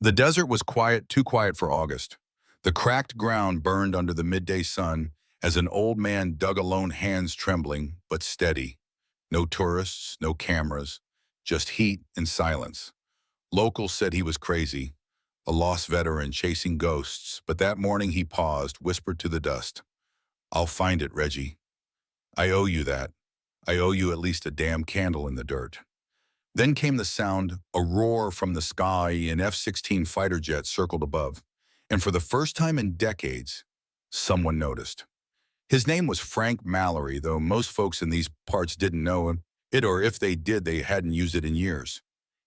The desert was quiet, too quiet for August. The cracked ground burned under the midday sun as an old man dug alone, hands trembling, but steady. No tourists, no cameras, just heat and silence. Locals said he was crazy, a lost veteran chasing ghosts, but that morning he paused, whispered to the dust, "I'll find it, Reggie. I owe you that. I owe you at least a damn candle in the dirt." Then came the sound, a roar from the sky. An F-16 fighter jet circled above. And for the first time in decades, someone noticed. His name was Frank Mallory, though most folks in these parts didn't know it, or if they did, they hadn't used it in years.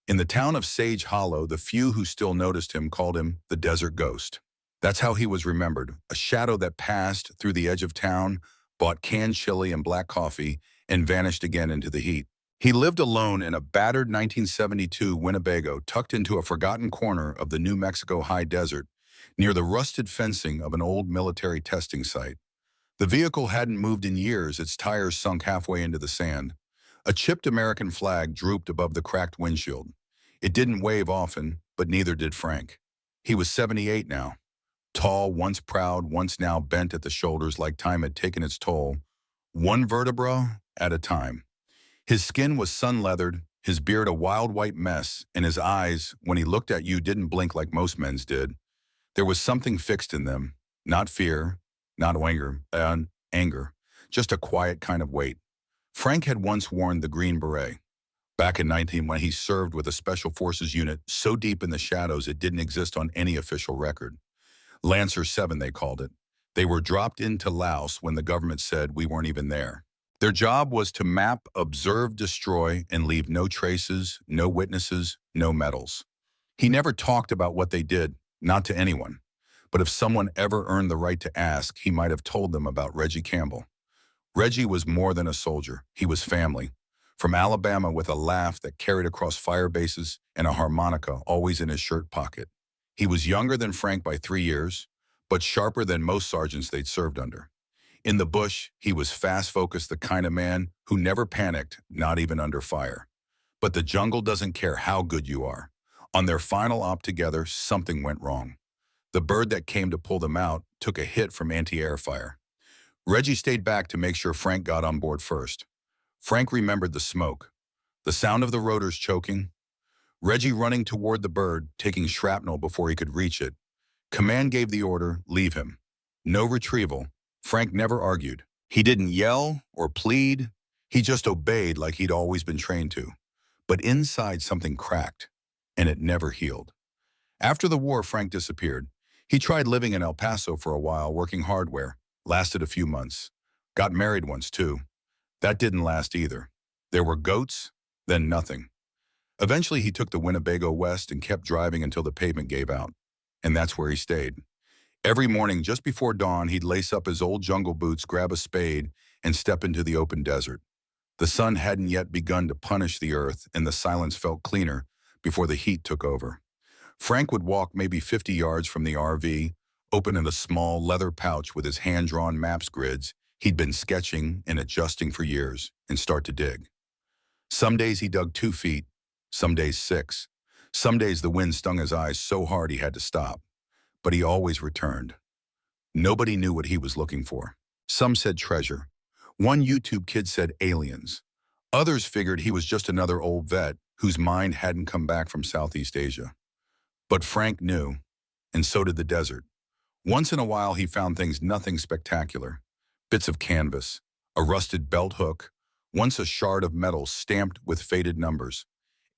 In the town of Sage Hollow, the few who still noticed him called him the Desert Ghost. That's how he was remembered, a shadow that passed through the edge of town, bought canned chili and black coffee, and vanished again into the heat. He lived alone in a battered 1972 Winnebago tucked into a forgotten corner of the New Mexico high desert near the rusted fencing of an old military testing site. The vehicle hadn't moved in years, its tires sunk halfway into the sand. A chipped American flag drooped above the cracked windshield. It didn't wave often, but neither did Frank. He was 78 now, tall, once proud, once now bent at the shoulders like time had taken its toll, one vertebra at a time. His skin was sun-leathered, his beard a wild white mess, and his eyes, when he looked at you, didn't blink like most men's did. There was something fixed in them, not fear, not anger, just a quiet kind of weight. Frank had once worn the Green Beret. Back in 19 when he served with a Special Forces unit so deep in the shadows it didn't exist on any official record. Lancer 7, they called it. They were dropped into Laos when the government said we weren't even there. Their job was to map, observe, destroy, and leave no traces, no witnesses, no medals. He never talked about what they did, not to anyone. But if someone ever earned the right to ask, he might have told them about Reggie Campbell. Reggie was more than a soldier. He was family. From Alabama with a laugh that carried across fire bases and a harmonica always in his shirt pocket. He was younger than Frank by 3 years, but sharper than most sergeants they'd served under. In the bush, he was fast-focused, the kind of man who never panicked, not even under fire. But the jungle doesn't care how good you are. On their final op together, something went wrong. The bird that came to pull them out took a hit from anti-air fire. Reggie stayed back to make sure Frank got on board first. Frank remembered the smoke, the sound of the rotors choking, Reggie running toward the bird, taking shrapnel before he could reach it. Command gave the order, leave him. No retrieval. Frank never argued. He didn't yell or plead. He just obeyed like he'd always been trained to. But inside something cracked, and it never healed. After the war, Frank disappeared. He tried living in El Paso for a while, working hardware. Lasted a few months. Got married once, too. That didn't last either. There were goats, then nothing. Eventually, he took the Winnebago west and kept driving until the pavement gave out. And that's where he stayed. Every morning, just before dawn, he'd lace up his old jungle boots, grab a spade, and step into the open desert. The sun hadn't yet begun to punish the earth, and the silence felt cleaner before the heat took over. Frank would walk maybe 50 yards from the RV, open in a small leather pouch with his hand-drawn maps grids he'd been sketching and adjusting for years, and start to dig. Some days he dug 2 feet, some days 6. Some days the wind stung his eyes so hard he had to stop. But he always returned. Nobody knew what he was looking for. Some said treasure. One YouTube kid said aliens. Others figured he was just another old vet whose mind hadn't come back from Southeast Asia. But Frank knew, and so did the desert. Once in a while he found things nothing spectacular. Bits of canvas, a rusted belt hook, once a shard of metal stamped with faded numbers.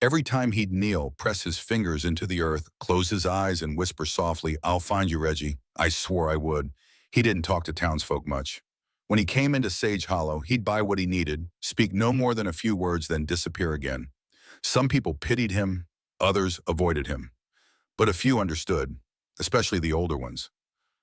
Every time he'd kneel, press his fingers into the earth, close his eyes, and whisper softly, "I'll find you, Reggie." I swore I would. He didn't talk to townsfolk much. When he came into Sage Hollow, he'd buy what he needed, speak no more than a few words, then disappear again. Some people pitied him, others avoided him. But a few understood, especially the older ones.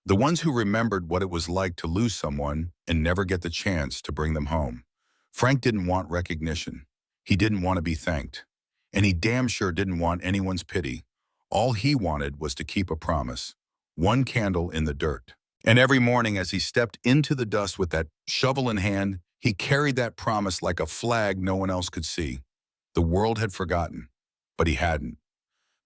The ones who remembered what it was like to lose someone and never get the chance to bring them home. Frank didn't want recognition. He didn't want to be thanked. And he damn sure didn't want anyone's pity. All he wanted was to keep a promise. One candle in the dirt. And every morning as he stepped into the dust with that shovel in hand, he carried that promise like a flag no one else could see. The world had forgotten, but he hadn't.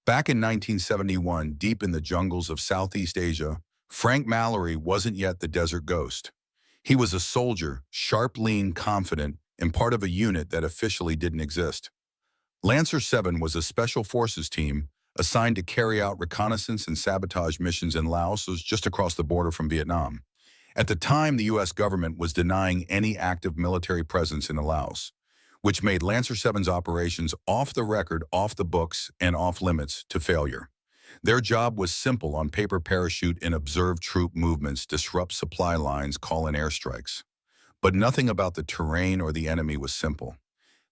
Back in 1971, deep in the jungles of Southeast Asia, Frank Mallory wasn't yet the desert ghost. He was a soldier, sharp, lean, confident, and part of a unit that officially didn't exist. Lancer 7 was a special forces team assigned to carry out reconnaissance and sabotage missions in Laos, just across the border from Vietnam. At the time, the U.S. government was denying any active military presence in Laos, which made Lancer 7's operations off the record, off the books, and off limits to failure. Their job was simple: on paper, parachute and observe troop movements, disrupt supply lines, call in airstrikes. But nothing about the terrain or the enemy was simple.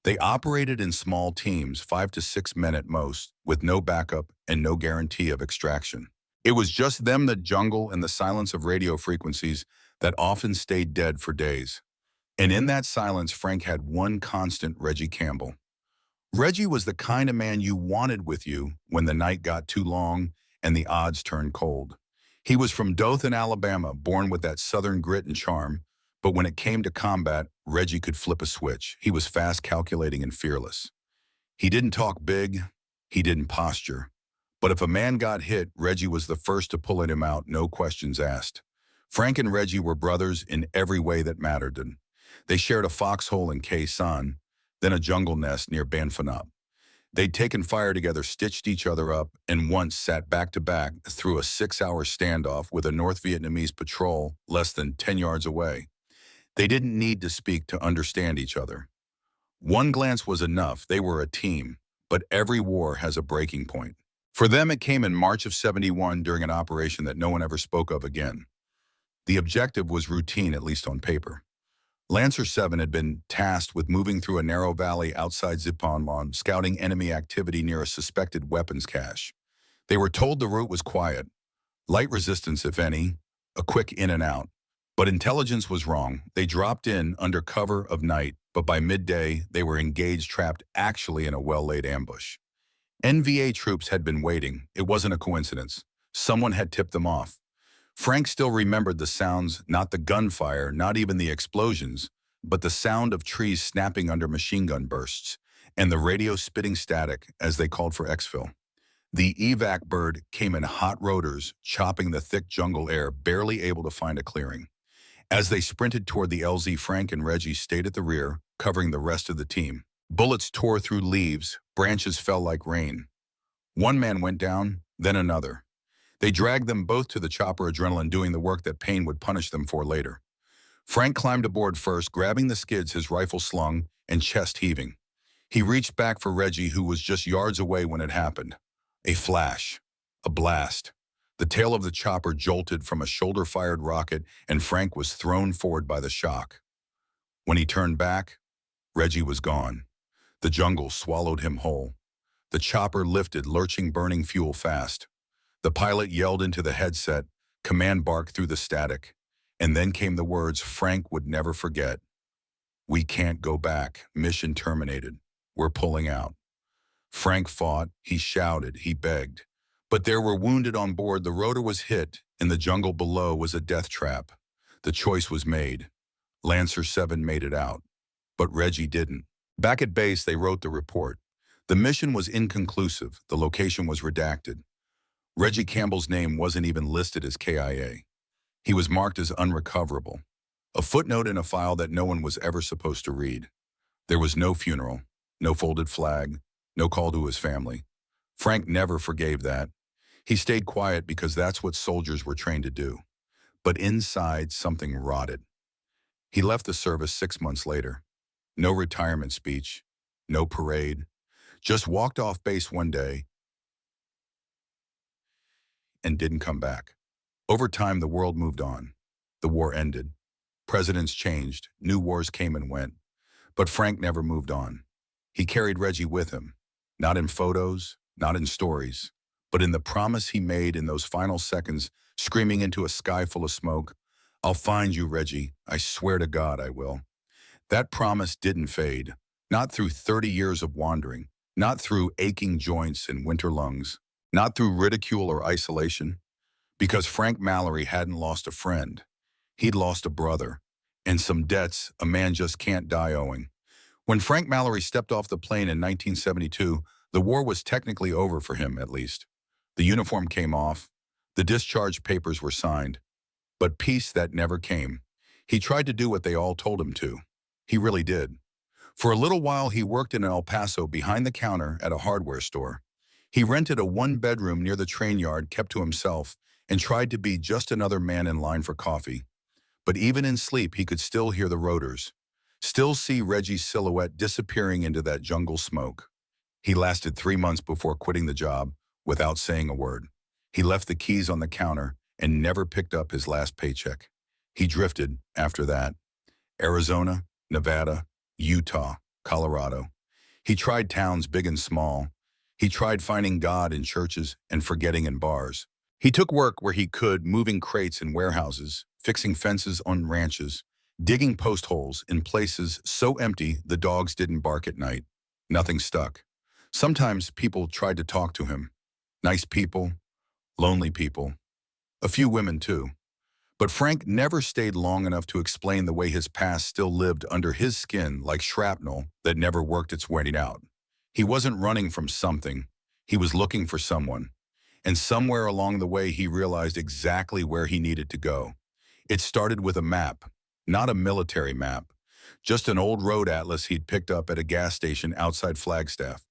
They operated in small teams, 5 to 6 men at most, with no backup and no guarantee of extraction. It was just them, the jungle, and the silence of radio frequencies that often stayed dead for days. And in that silence, Frank had one constant: Reggie Campbell. Reggie was the kind of man you wanted with you when the night got too long and the odds turned cold. He was from Dothan, Alabama, born with that southern grit and charm, but when it came to combat, Reggie could flip a switch. He was fast, calculating, and fearless. He didn't talk big, he didn't posture. But if a man got hit, Reggie was the first to pull him out, no questions asked. Frank and Reggie were brothers in every way that mattered, and they shared a foxhole in Khe Sanh, then a jungle nest near Ban Phan Up. They'd taken fire together, stitched each other up, and once sat back to back through a 6-hour standoff with a North Vietnamese patrol less than 10 yards away. They didn't need to speak to understand each other. One glance was enough. They were a team, but every war has a breaking point. For them, it came in March of '71 during an operation that no one ever spoke of again. The objective was routine, at least on paper. Lancer 7 had been tasked with moving through a narrow valley outside Zipanlon, scouting enemy activity near a suspected weapons cache. They were told the route was quiet, light resistance if any, a quick in and out. But intelligence was wrong. They dropped in under cover of night, but by midday, they were engaged, trapped actually in a well-laid ambush. NVA troops had been waiting. It wasn't a coincidence. Someone had tipped them off. Frank still remembered the sounds, not the gunfire, not even the explosions, but the sound of trees snapping under machine gun bursts, and the radio spitting static as they called for exfil. The evac bird came in hot rotors, chopping the thick jungle air, barely able to find a clearing. As they sprinted toward the LZ, Frank and Reggie stayed at the rear, covering the rest of the team. Bullets tore through leaves, branches fell like rain. One man went down, then another. They dragged them both to the chopper, adrenaline doing the work that pain would punish them for later. Frank climbed aboard first, grabbing the skids, his rifle slung and chest heaving. He reached back for Reggie, who was just yards away when it happened. A flash, a blast. The tail of the chopper jolted from a shoulder-fired rocket, and Frank was thrown forward by the shock. When he turned back, Reggie was gone. The jungle swallowed him whole. The chopper lifted, lurching, burning fuel fast. The pilot yelled into the headset, command barked through the static, and then came the words Frank would never forget. "We can't go back. Mission terminated. We're pulling out." Frank fought, he shouted, he begged. But there were wounded on board, the rotor was hit, and the jungle below was a death trap. The choice was made. Lancer 7 made it out, but Reggie didn't. Back at base, they wrote the report. The mission was inconclusive, the location was redacted. Reggie Campbell's name wasn't even listed as KIA. He was marked as unrecoverable, a footnote in a file that no one was ever supposed to read. There was no funeral, no folded flag, no call to his family. Frank never forgave that. He stayed quiet because that's what soldiers were trained to do. But inside, something rotted. He left the service 6 months later. No retirement speech, no parade. Just walked off base one day and didn't come back. Over time, the world moved on. The war ended. Presidents changed. New wars came and went. But Frank never moved on. He carried Reggie with him, not in photos, not in stories, but in the promise he made in those final seconds, screaming into a sky full of smoke, "I'll find you, Reggie. I swear to God I will." That promise didn't fade, not through 30 years of wandering, not through aching joints and winter lungs, not through ridicule or isolation, because Frank Mallory hadn't lost a friend. He'd lost a brother, and some debts a man just can't die owing. When Frank Mallory stepped off the plane in 1972, The war was technically over for him, at least. The uniform came off. The discharge papers were signed. But peace that never came. He tried to do what they all told him to. He really did. For a little while, he worked in El Paso behind the counter at a hardware store. He rented a one-bedroom near the train yard, kept to himself, and tried to be just another man in line for coffee. But even in sleep, he could still hear the rotors, still see Reggie's silhouette disappearing into that jungle smoke. He lasted 3 months before quitting the job without saying a word. He left the keys on the counter and never picked up his last paycheck. He drifted after that. Arizona, Nevada, Utah, Colorado. He tried towns big and small. He tried finding God in churches and forgetting in bars. He took work where he could, moving crates in warehouses, fixing fences on ranches, digging post holes in places so empty the dogs didn't bark at night. Nothing stuck. Sometimes people tried to talk to him. Nice people, lonely people, a few women too. But Frank never stayed long enough to explain the way his past still lived under his skin like shrapnel that never worked its way out. He wasn't running from something. He was looking for someone. And somewhere along the way, he realized exactly where he needed to go. It started with a map, not a military map, just an old road atlas he'd picked up at a gas station outside Flagstaff.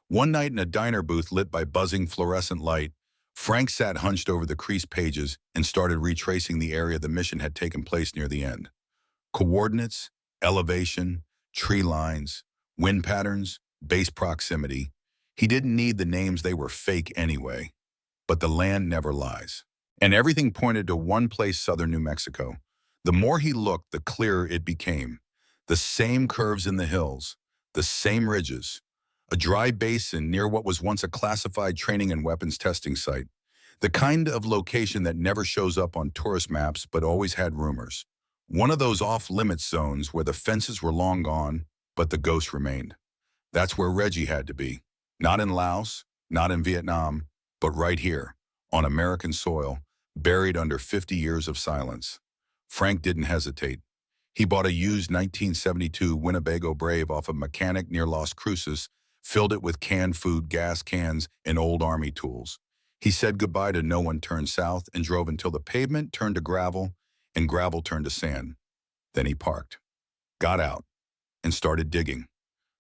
One night in a diner booth lit by buzzing fluorescent light, Frank sat hunched over the creased pages and started retracing the area the mission had taken place near the end. Coordinates, elevation, tree lines, wind patterns, base proximity. He didn't need the names, they were fake anyway. But the land never lies. And everything pointed to one place, southern New Mexico. The more he looked, the clearer it became. The same curves in the hills, the same ridges, a dry basin near what was once a classified training and weapons testing site. The kind of location that never shows up on tourist maps but always had rumors. One of those off-limits zones where the fences were long gone, but the ghosts remained. That's where Reggie had to be. Not in Laos, not in Vietnam, but right here, on American soil, buried under 50 years of silence. Frank didn't hesitate. He bought a used 1972 Winnebago Brave off a mechanic near Las Cruces, filled it with canned food, gas cans, and old army tools. He said goodbye to no one, turned south, and drove until the pavement turned to gravel and gravel turned to sand. Then he parked, got out, and started digging.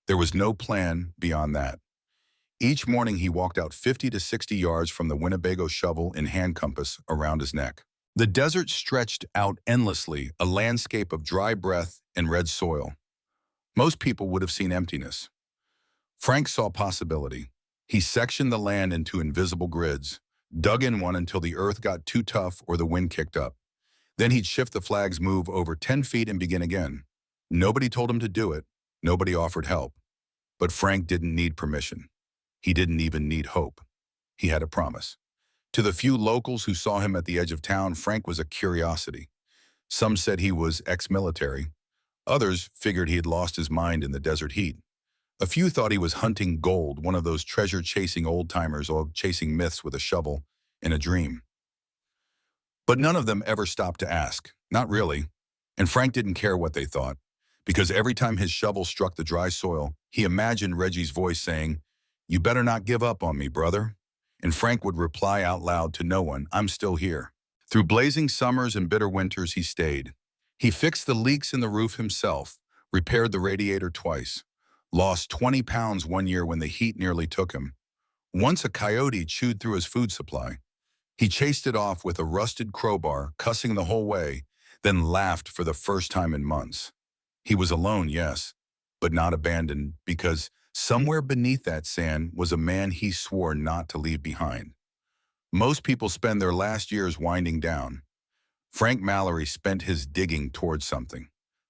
There was no plan beyond that. Each morning he walked out 50 to 60 yards from the Winnebago shovel and hand compass around his neck. The desert stretched out endlessly, a landscape of dry breath and red soil. Most people would have seen emptiness. Frank saw possibility. He sectioned the land into invisible grids, dug in one until the earth got too tough or the wind kicked up. Then he'd shift the flag's move over 10 feet and begin again. Nobody told him to do it. Nobody offered help. But Frank didn't need permission. He didn't even need hope. He had a promise. To the few locals who saw him at the edge of town, Frank was a curiosity. Some said he was ex-military. Others figured he had lost his mind in the desert heat. A few thought he was hunting gold, one of those treasure-chasing old-timers or chasing myths with a shovel in a dream. But none of them ever stopped to ask. Not really. And Frank didn't care what they thought, because every time his shovel struck the dry soil, he imagined Reggie's voice saying, "You better not give up on me, brother." And Frank would reply out loud to no one, "I'm still here." Through blazing summers and bitter winters, he stayed. He fixed the leaks in the roof himself, repaired the radiator twice, lost 20 pounds one year when the heat nearly took him. Once a coyote chewed through his food supply. He chased it off with a rusted crowbar, cussing the whole way, then laughed for the first time in months. He was alone, yes, but not abandoned, because somewhere beneath that sand was a man he swore not to leave behind. Most people spend their last years winding down. Frank Mallory spent his digging toward something,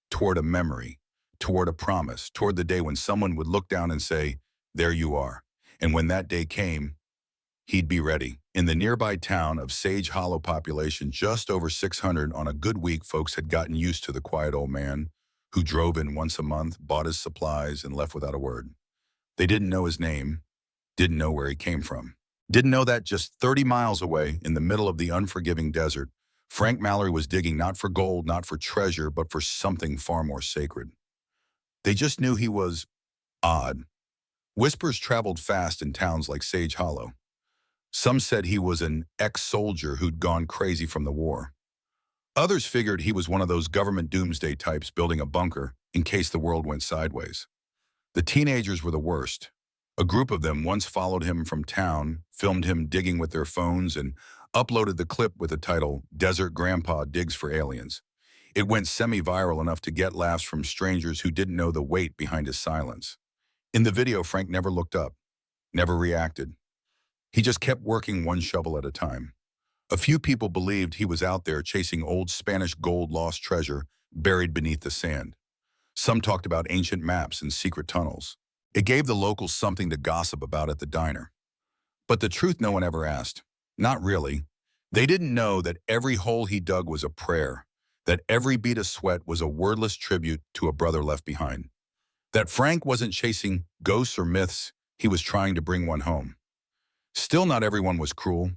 toward a memory, toward a promise, toward the day when someone would look down and say, "There you are." And when that day came, he'd be ready. In the nearby town of Sage Hollow, population just over 600 on a good week, folks had gotten used to the quiet old man who drove in once a month, bought his supplies, and left without a word. They didn't know his name, didn't know where he came from. Didn't know that just 30 miles away, in the middle of the unforgiving desert, Frank Mallory was digging not for gold, not for treasure, but for something far more sacred. They just knew he was odd, Whispers traveled fast in towns like Sage Hollow. Some said he was an ex-soldier who'd gone crazy from the war. Others figured he was one of those government doomsday types building a bunker in case the world went sideways. The teenagers were the worst. A group of them once followed him from town, filmed him digging with their phones, and uploaded the clip with the title, "Desert Grandpa Digs for Aliens." It went semi-viral enough to get laughs from strangers who didn't know the weight behind his silence. In the video, Frank never looked up, never reacted. He just kept working one shovel at a time. A few people believed he was out there chasing old Spanish gold lost treasure buried beneath the sand. Some talked about ancient maps and secret tunnels. It gave the locals something to gossip about at the diner. But the truth no one ever asked. Not really. They didn't know that every hole he dug was a prayer, that every bead of sweat was a wordless tribute to a brother left behind. That Frank wasn't chasing ghosts or myths, he was trying to bring one home. Still, not everyone was cruel.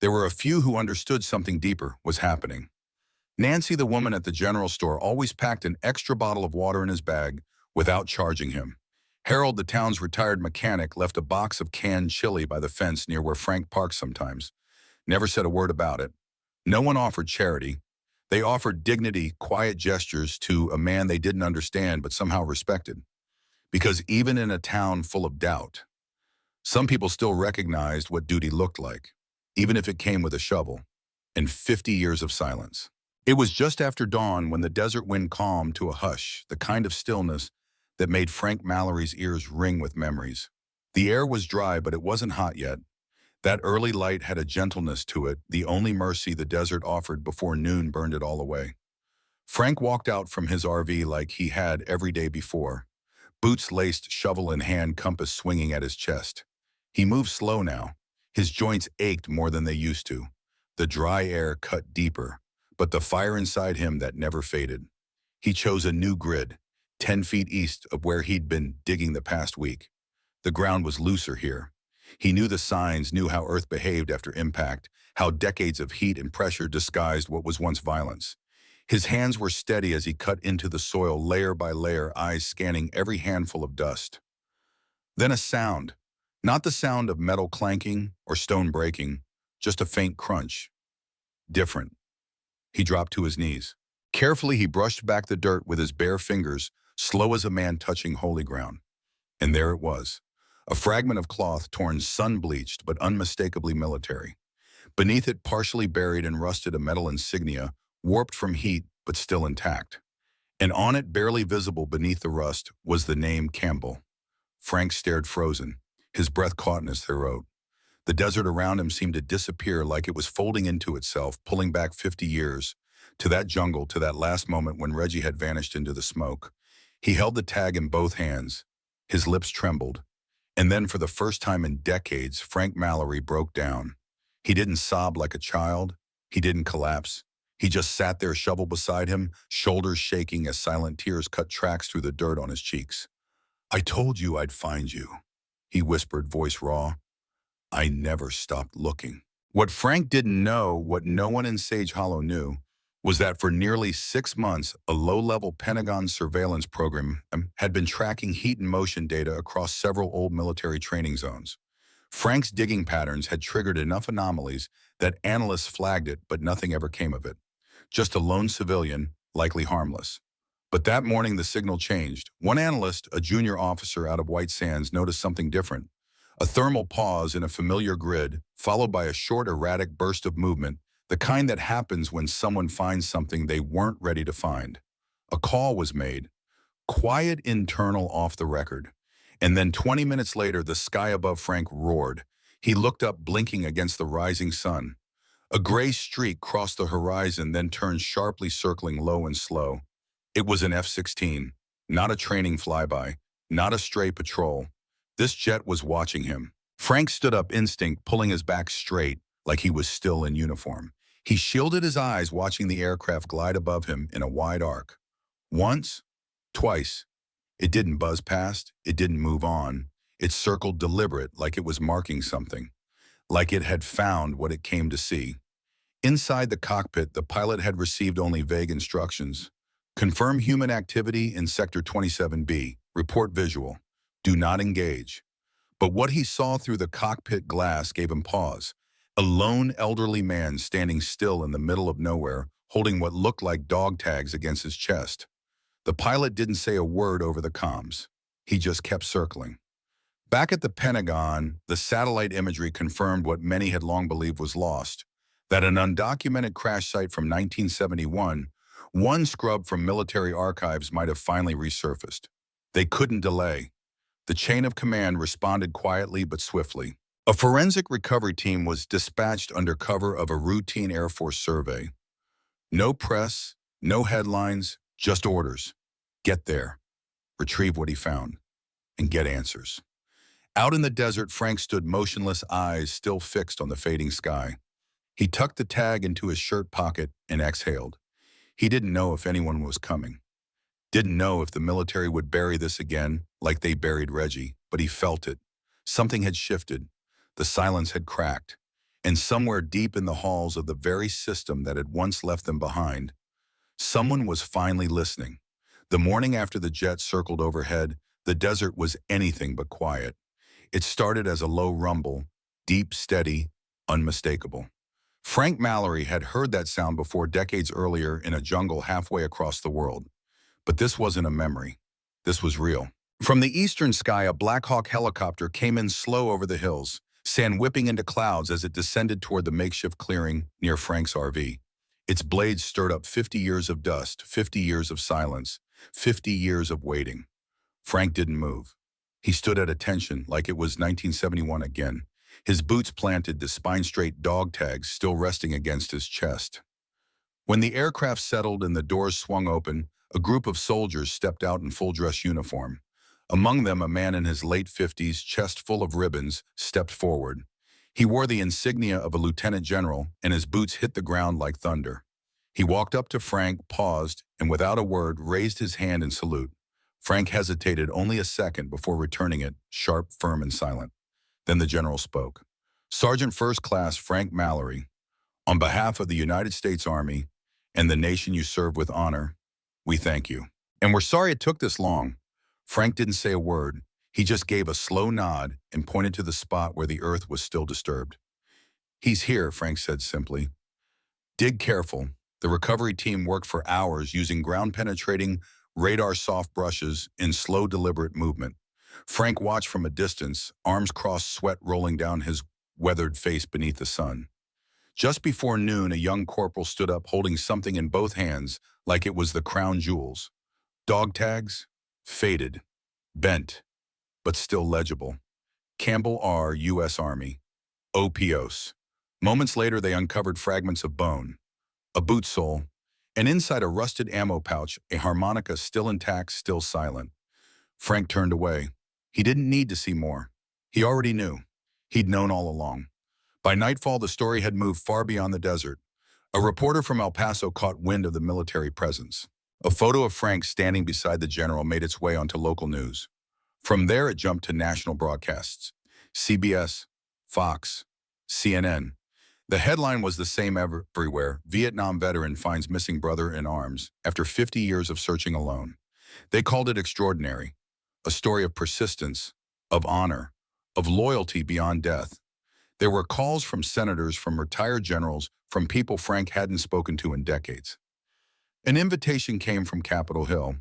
There were a few who understood something deeper was happening. Nancy, the woman at the general store, always packed an extra bottle of water in his bag without charging him. Harold, the town's retired mechanic, left a box of canned chili by the fence near where Frank parked sometimes. Never said a word about it. No one offered charity. They offered dignity, quiet gestures to a man they didn't understand but somehow respected. Because even in a town full of doubt, some people still recognized what duty looked like, even if it came with a shovel, and 50 years of silence. It was just after dawn when the desert wind calmed to a hush, the kind of stillness that made Frank Mallory's ears ring with memories. The air was dry, but it wasn't hot yet. That early light had a gentleness to it, the only mercy the desert offered before noon burned it all away. Frank walked out from his RV like he had every day before, boots laced, shovel in hand, compass swinging at his chest. He moved slow now. His joints ached more than they used to. The dry air cut deeper, but the fire inside him that never faded. He chose a new grid, 10 feet east of where he'd been digging the past week. The ground was looser here. He knew the signs, knew how Earth behaved after impact, how decades of heat and pressure disguised what was once violence. His hands were steady as he cut into the soil layer by layer, eyes scanning every handful of dust. Then a sound, not the sound of metal clanking or stone breaking, just a faint crunch. Different. He dropped to his knees. Carefully, he brushed back the dirt with his bare fingers, slow as a man touching holy ground. And there it was, a fragment of cloth torn sun-bleached but unmistakably military. Beneath it, partially buried and rusted, a metal insignia, warped from heat but still intact. And on it, barely visible beneath the rust, was the name Campbell. Frank stared frozen, his breath caught in his throat. The desert around him seemed to disappear, like it was folding into itself, pulling back 50 years, to that jungle, to that last moment when Reggie had vanished into the smoke. He held the tag in both hands. His lips trembled. And then, for the first time in decades, Frank Mallory broke down. He didn't sob like a child. He didn't collapse. He just sat there, shovel beside him, shoulders shaking as silent tears cut tracks through the dirt on his cheeks. "I told you I'd find you," he whispered, voice raw. "I never stopped looking." What Frank didn't know, what no one in Sage Hollow knew, was that for nearly 6 months, a low-level Pentagon surveillance program had been tracking heat and motion data across several old military training zones. Frank's digging patterns had triggered enough anomalies that analysts flagged it, but nothing ever came of it. Just a lone civilian, likely harmless. But that morning, the signal changed. One analyst, a junior officer out of White Sands, noticed something different. A thermal pause in a familiar grid, followed by a short, erratic burst of movement, the kind that happens when someone finds something they weren't ready to find. A call was made, quiet, internal, off the record. And then 20 minutes later, the sky above Frank roared. He looked up, blinking against the rising sun. A gray streak crossed the horizon, then turned sharply, circling low and slow. It was an F-16, not a training flyby, not a stray patrol. This jet was watching him. Frank stood up, instinct pulling his back straight, like he was still in uniform. He shielded his eyes, watching the aircraft glide above him in a wide arc. Once, twice. It didn't buzz past, it didn't move on. It circled, deliberate, like it was marking something, like it had found what it came to see. Inside the cockpit, the pilot had received only vague instructions. Confirm human activity in Sector 27B. Report visual. Do not engage. But what he saw through the cockpit glass gave him pause. A lone elderly man standing still in the middle of nowhere, holding what looked like dog tags against his chest. The pilot didn't say a word over the comms. He just kept circling. Back at the Pentagon, the satellite imagery confirmed what many had long believed was lost, that an undocumented crash site from 1971, one scrub from military archives, might have finally resurfaced. They couldn't delay. The chain of command responded quietly but swiftly. A forensic recovery team was dispatched under cover of a routine Air Force survey. No press, no headlines, just orders. Get there, retrieve what he found, and get answers. Out in the desert, Frank stood motionless, eyes still fixed on the fading sky. He tucked the tag into his shirt pocket and exhaled. He didn't know if anyone was coming. Didn't know if the military would bury this again like they buried Reggie, but he felt it. Something had shifted. The silence had cracked. And somewhere deep in the halls of the very system that had once left them behind, someone was finally listening. The morning after the jet circled overhead, the desert was anything but quiet. It started as a low rumble, deep, steady, unmistakable. Frank Mallory had heard that sound before decades earlier in a jungle halfway across the world. But this wasn't a memory. This was real. From the eastern sky, a Black Hawk helicopter came in slow over the hills, sand whipping into clouds as it descended toward the makeshift clearing near Frank's RV. Its blades stirred up 50 years of dust, 50 years of silence, 50 years of waiting. Frank didn't move. He stood at attention like it was 1971 again, his boots planted, the spine-straight dog tags still resting against his chest. When the aircraft settled and the doors swung open, a group of soldiers stepped out in full-dress uniform. Among them, a man in his late 50s, chest full of ribbons, stepped forward. He wore the insignia of a lieutenant general, and his boots hit the ground like thunder. He walked up to Frank, paused, and without a word, raised his hand in salute. Frank hesitated only a second before returning it, sharp, firm, and silent. Then the general spoke. Sergeant First Class Frank Mallory, on behalf of the United States Army and the nation you serve with honor, we thank you. And we're sorry it took this long. Frank didn't say a word. He just gave a slow nod and pointed to the spot where the earth was still disturbed. He's here, Frank said simply. Dig careful. The recovery team worked for hours using ground-penetrating radar soft brushes in slow, deliberate movement. Frank watched from a distance, arms crossed, sweat rolling down his weathered face beneath the sun. Just before noon, a young corporal stood up holding something in both hands like it was the crown jewels. Dog tags? Faded. Bent. But still legible. Campbell R., U.S. Army. OPOS. Moments later, they uncovered fragments of bone, a boot sole, and inside a rusted ammo pouch, a harmonica still intact, still silent. Frank turned away. He didn't need to see more. He already knew. He'd known all along. By nightfall, the story had moved far beyond the desert. A reporter from El Paso caught wind of the military presence. A photo of Frank standing beside the general made its way onto local news. From there, it jumped to national broadcasts. CBS, Fox, CNN. The headline was the same everywhere. Vietnam veteran finds missing brother in arms after 50 years of searching alone. They called it extraordinary. A story of persistence, of honor, of loyalty beyond death. There were calls from senators, from retired generals, from people Frank hadn't spoken to in decades. An invitation came from Capitol Hill,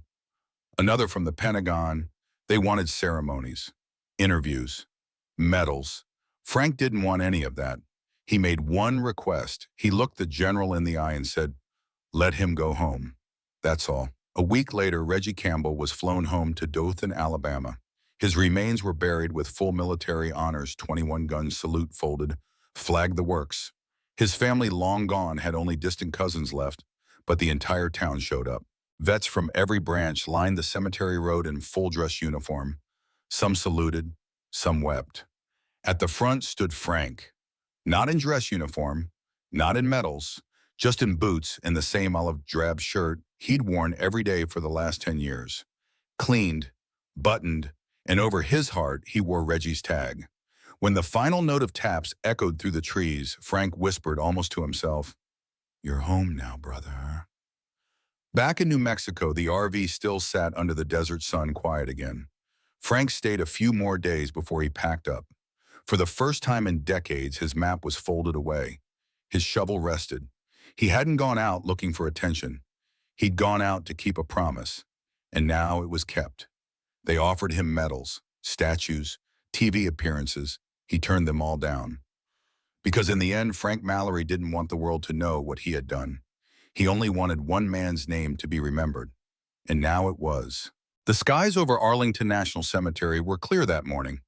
another from the Pentagon. They wanted ceremonies, interviews, medals. Frank didn't want any of that. He made one request. He looked the general in the eye and said, "Let him go home." That's all. A week later, Reggie Campbell was flown home to Dothan, Alabama. His remains were buried with full military honors, 21-gun salute folded, flag the works. His family, long gone, had only distant cousins left, but the entire town showed up. Vets from every branch lined the cemetery road in full-dress uniform. Some saluted, some wept. At the front stood Frank, not in dress uniform, not in medals, just in boots and the same olive drab shirt he'd worn every day for the last 10 years. Cleaned, buttoned, and over his heart he wore Reggie's tag. When the final note of taps echoed through the trees, Frank whispered almost to himself, "You're home now, brother." Back in New Mexico, the RV still sat under the desert sun, quiet again. Frank stayed a few more days before he packed up. For the first time in decades, his map was folded away. His shovel rested. He hadn't gone out looking for attention. He'd gone out to keep a promise. And now it was kept. They offered him medals, statues, TV appearances. He turned them all down. Because in the end, Frank Mallory didn't want the world to know what he had done. He only wanted one man's name to be remembered. And now it was. The skies over Arlington National Cemetery were clear that morning,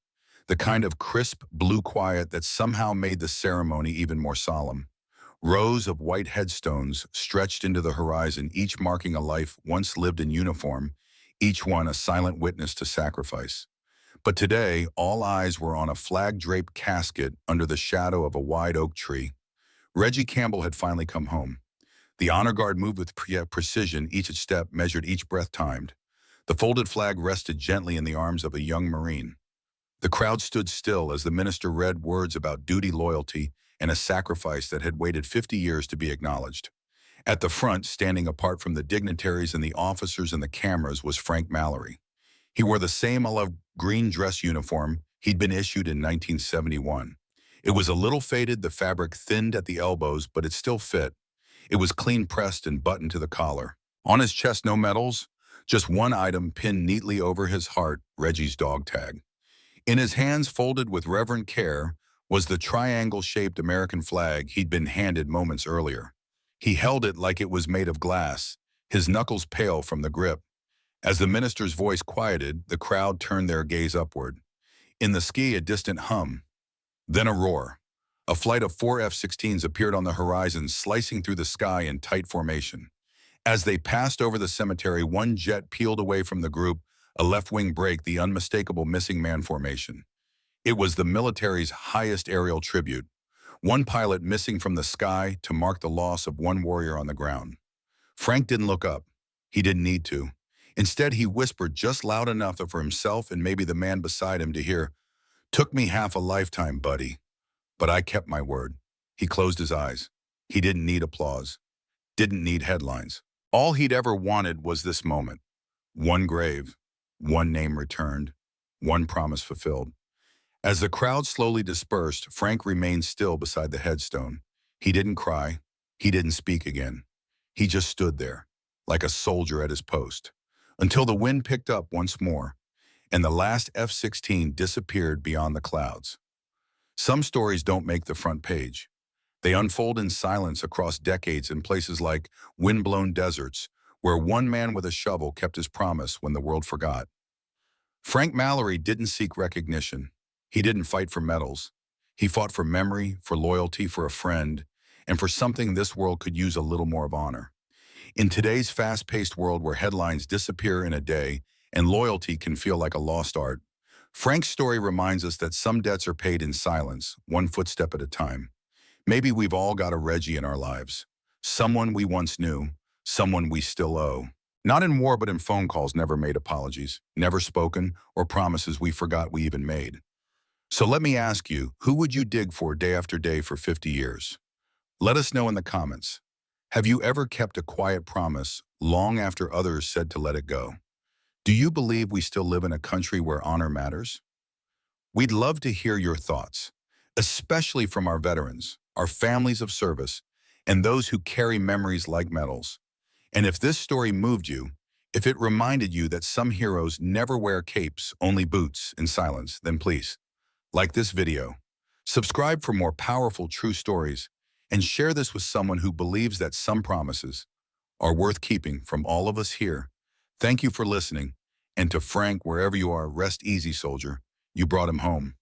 the kind of crisp blue quiet that somehow made the ceremony even more solemn. Rows of white headstones stretched into the horizon, each marking a life once lived in uniform, each one a silent witness to sacrifice. But today, all eyes were on a flag-draped casket under the shadow of a wide oak tree. Reggie Campbell had finally come home. The honor guard moved with precision, each step measured, each breath timed. The folded flag rested gently in the arms of a young Marine. The crowd stood still as the minister read words about duty, loyalty, and a sacrifice that had waited 50 years to be acknowledged. At the front, standing apart from the dignitaries and the officers and the cameras, was Frank Mallory. He wore the same olive green dress uniform he'd been issued in 1971. It was a little faded, the fabric thinned at the elbows, but it still fit. It was clean pressed and buttoned to the collar. On his chest, no medals, just one item pinned neatly over his heart, Reggie's dog tag. In his hands, folded with reverent care, was the triangle-shaped American flag he'd been handed moments earlier. He held it like it was made of glass, his knuckles pale from the grip. As the minister's voice quieted, the crowd turned their gaze upward. In the sky, a distant hum. Then a roar. A flight of 4 F-16s appeared on the horizon, slicing through the sky in tight formation. As they passed over the cemetery, one jet peeled away from the group, a left-wing break, the unmistakable missing man formation. It was the military's highest aerial tribute. One pilot missing from the sky to mark the loss of one warrior on the ground. Frank didn't look up. He didn't need to. Instead, he whispered just loud enough for himself and maybe the man beside him to hear, "Took me half a lifetime, buddy. But I kept my word." He closed his eyes. He didn't need applause. Didn't need headlines. All he'd ever wanted was this moment. One grave, one name returned, one promise fulfilled. As the crowd slowly dispersed, Frank remained still beside the headstone. He didn't cry. He didn't speak again. He just stood there, like a soldier at his post, until the wind picked up once more, and the last F-16 disappeared beyond the clouds. Some stories don't make the front page. They unfold in silence across decades in places like wind-blown deserts, where one man with a shovel kept his promise when the world forgot. Frank Mallory didn't seek recognition. He didn't fight for medals. He fought for memory, for loyalty, for a friend, and for something this world could use a little more of honor. In today's fast-paced world where headlines disappear in a day and loyalty can feel like a lost art, Frank's story reminds us that some debts are paid in silence, one footstep at a time. Maybe we've all got a Reggie in our lives. Someone we once knew, someone we still owe. Not in war, but in phone calls never made apologies, never spoken, or promises we forgot we even made. So let me ask you, who would you dig for day after day for 50 years? Let us know in the comments. Have you ever kept a quiet promise long after others said to let it go? Do you believe we still live in a country where honor matters? We'd love to hear your thoughts, especially from our veterans, our families of service, and those who carry memories like medals. And if this story moved you, if it reminded you that some heroes never wear capes, only boots in silence, then please, like this video, subscribe for more powerful true stories, and share this with someone who believes that some promises are worth keeping. From all of us here, thank you for listening, and to Frank, wherever you are, rest easy, soldier. You brought him home.